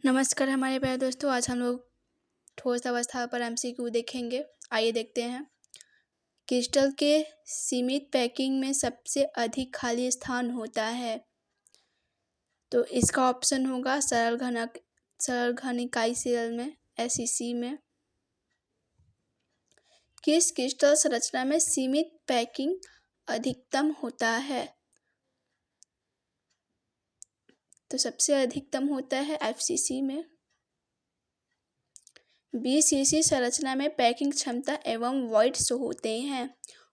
नमस्कार हमारे प्यारे दोस्तों। आज हम लोग ठोस अवस्था पर एमसीक्यू देखेंगे। आइए देखते हैं। क्रिस्टल के सीमित पैकिंग में सबसे अधिक खाली स्थान होता है, तो इसका ऑप्शन होगा सरल घन इकाई सीरल में SEC में। किस क्रिस्टल संरचना में सीमित पैकिंग अधिकतम होता है? तो सबसे अधिकतम होता है FCC में। BCC संरचना में पैकिंग क्षमता एवं वॉइड्स होते हैं।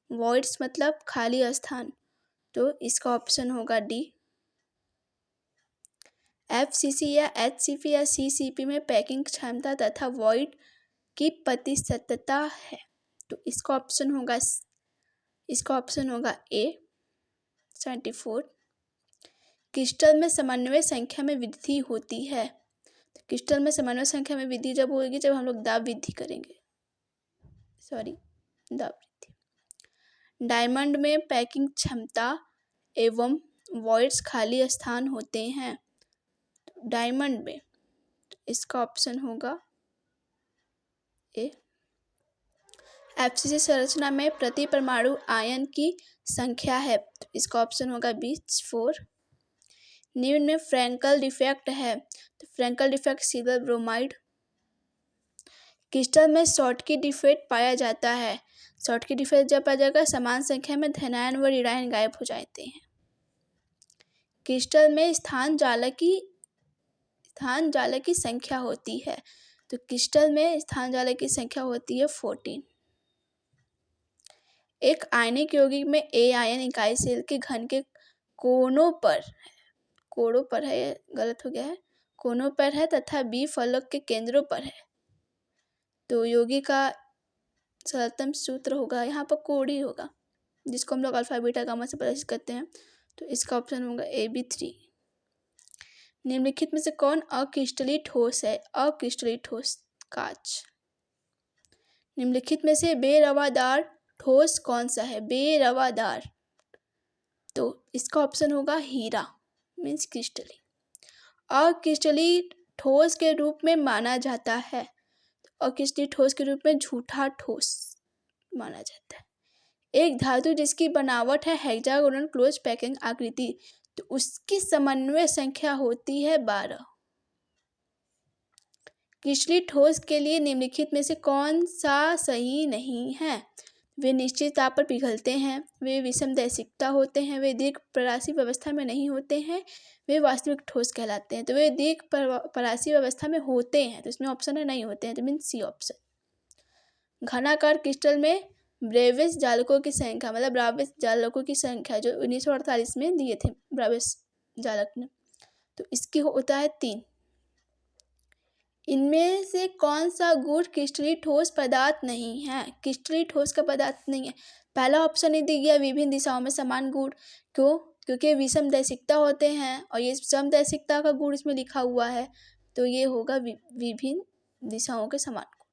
वॉइड्स मतलब खाली स्थान, तो इसका ऑप्शन होगा D। FCC या HCP या CCP में पैकिंग क्षमता तथा वॉइड की प्रतिशतता है, तो इसका ऑप्शन होगा A 74। क्रिस्टल में समन्वय संख्या में वृद्धि होती है। तो क्रिस्टल में समन्वय संख्या में वृद्धि जब होगी जब हम लोग दाब वृद्धि करेंगे। दाब वृद्धि। डायमंड में पैकिंग क्षमता एवं वॉइड्स खाली स्थान होते हैं। डायमंड में इसका ऑप्शन होगा A। FCC संरचना में प्रति परमाणु आयन की संख्या है, तो इसका ऑप्शन होगा B 4। निम्न में फ्रैंकल डिफेक्ट है, तो Frenkel defect silver bromide. Crystal में शॉटकी डिफेक्ट पाया जाता है। शॉटकी डिफेक्ट जब पाया जाएगा समान संख्या में धनायन व ऋणायन गायब हो जाते हैं। क्रिस्टल में स्थान जालक की संख्या होती है, तो क्रिस्टल में स्थान जालक की संख्या होती है 14। एक आयनिक यौगिक में A आयन इकाई सेल के घन के कोनों पर है, ये गलत हो गया है, कोनों पर है तथा B फलक के केंद्रों पर है, तो यौगिक का सरलतम सूत्र होगा यहाँ पर कोडी होगा, जिसको हम लोग अल्फा बीटा गामा से प्रदर्शित करते हैं, तो इसका ऑप्शन होगा AB 3। निम्नलिखित में से कौन अक्रिस्टलीय ठोस है? अक्रिस्टलीय ठोस कांच। निम्नलिखित में से बेरवादार ठोस कौन सा है? बेरवादार, तो इसका ऑप्शन होगा हीरा मीन्स क्रिस्टलीय। अक्रिस्टलीय ठोस के रूप में माना जाता है, अक्रिस्टलीय ठोस के रूप में झूठा ठोस माना जाता है। एक धातु जिसकी बनावट है हेक्सागोनल क्लोज पैकिंग आकृति, तो उसकी समन्वय संख्या होती है 12। क्रिस्टलीय ठोस के लिए निम्नलिखित में से कौन सा सही नहीं है? वे निश्चित ताप पर पिघलते हैं, वे विषमदैशिकता होते हैं, वे दीर्घ परासी व्यवस्था में नहीं होते हैं, वे वास्तविक ठोस कहलाते हैं। तो वे दीर्घ परासी व्यवस्था में होते हैं, तो इसमें ऑप्शन है नहीं होते हैं, तो मीन C ऑप्शन। घनाकार क्रिस्टल में ब्रेविस जालकों की संख्या, मतलब ब्राविस जालकों की संख्या जो 1948 में दिए थे ब्राविस जालक ने, तो इसकी होता है 3। इनमें से कौन सा गुण क्रिस्टलीय ठोस पदार्थ नहीं है? क्रिस्टलीय ठोस का पदार्थ नहीं है। पहला ऑप्शन ही दिया गया विभिन्न दिशाओं में समान गुण, क्योंकि विषमदैशिकता होते हैं और ये समदैशिकता का गुण इसमें लिखा हुआ है, तो ये होगा विभिन्न दिशाओं के समान गुण।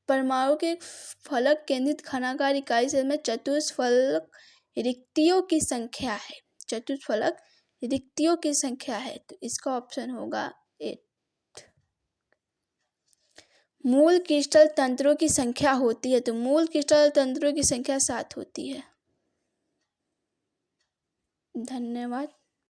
परमाणु के फलक केंद्रित घनाकार इकाई सेल में चतुष्फलक रिक्तियों की संख्या है। चतुष्फलक रिक्तियों की संख्या है, तो इसका ऑप्शन होगा 8। मूल क्रिस्टल तंत्रों की संख्या होती है, तो मूल क्रिस्टल तंत्रों की संख्या 7 होती है। धन्यवाद।